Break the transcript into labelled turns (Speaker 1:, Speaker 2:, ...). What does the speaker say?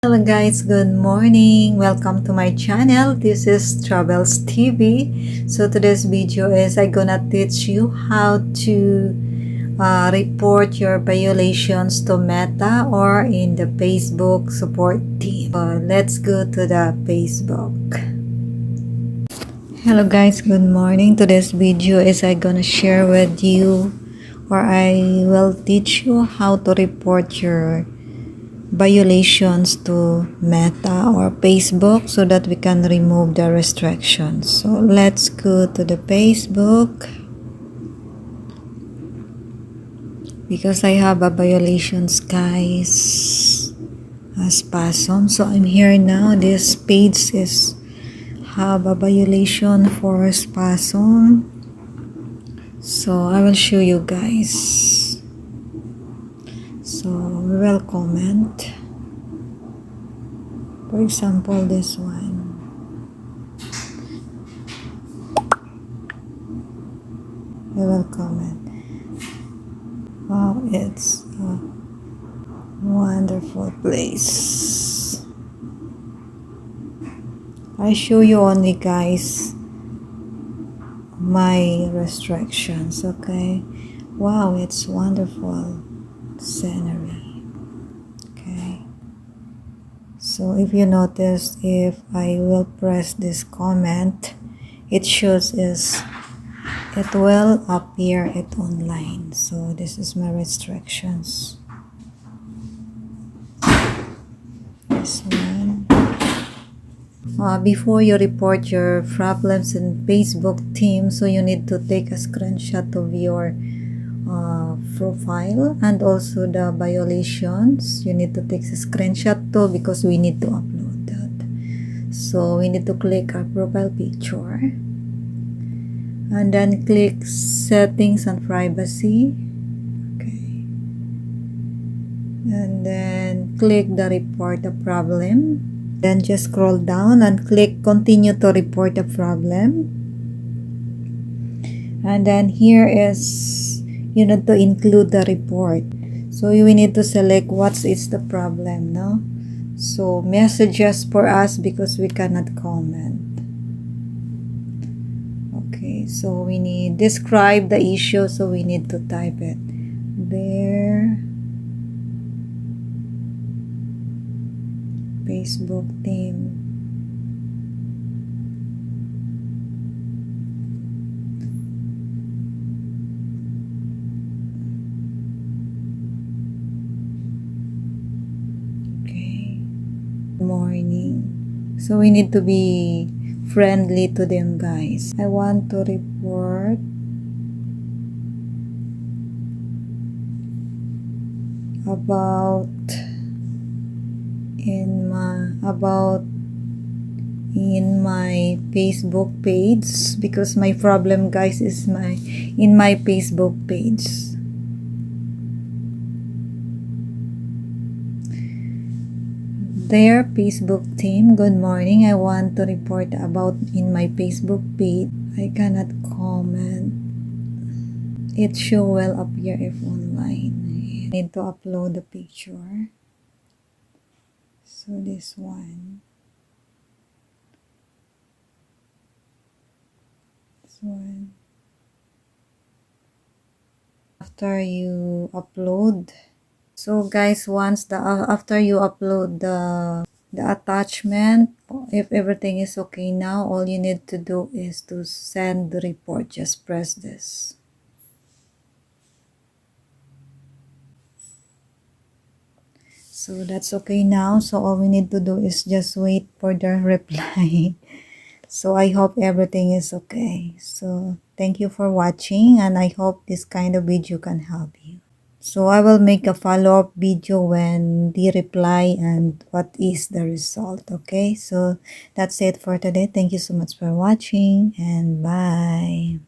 Speaker 1: Hello guys, good morning. Welcome to my channel. This is Travels TV. So today's video is I gonna teach you how to report your violations to Meta or in the Facebook support team. Let's go to the Facebook. Hello guys, good morning. Today's video is I gonna share with you or I will teach you how to report your violations to Meta or Facebook so that we can remove the restrictions. So let's go to the Facebook because I have a violations guys spasm. So I'm here now. This page is have a violation for spasm. So I will show you guys. So we will comment. For example, this one. We will comment. Wow, it's a wonderful place. I show you only guys my restrictions, okay? Wow, it's wonderful scenery. Okay. So if you notice, if I will press this comment, it shows is it will appear it online. So this is my restrictions. This one. Before you report your problems in Facebook team, so you need to take a screenshot of your profile and also the violations. You need to take a screenshot too because we need to upload that. So we need to click our profile picture and then click settings and privacy. Okay. And then click the report a problem. Then just scroll down and click continue to report a problem. And then here is you need to include the report. So we need to select what is the problem, no? So messages for us because we cannot comment. Okay, so we need describe the issue, so we need to type it there. Facebook team. Okay. Morning. So we need to be friendly to them guys. I want to report about in my Facebook page because my problem guys is in my Facebook page. Their Facebook team, good morning. I want to report about in my Facebook page. I cannot comment. It show will appear if online. I need to upload the picture. So this one. This one. After you upload. So guys, once after you upload the attachment, if everything is okay now, all you need to do is to send the report. Just press this. So that's okay now. So all we need to do is just wait for the reply. So I hope everything is okay. So thank you for watching and I hope this kind of video can help you. So I will make a follow-up video when the reply and what is the result. Okay, so that's it for today. Thank you so much for watching and bye.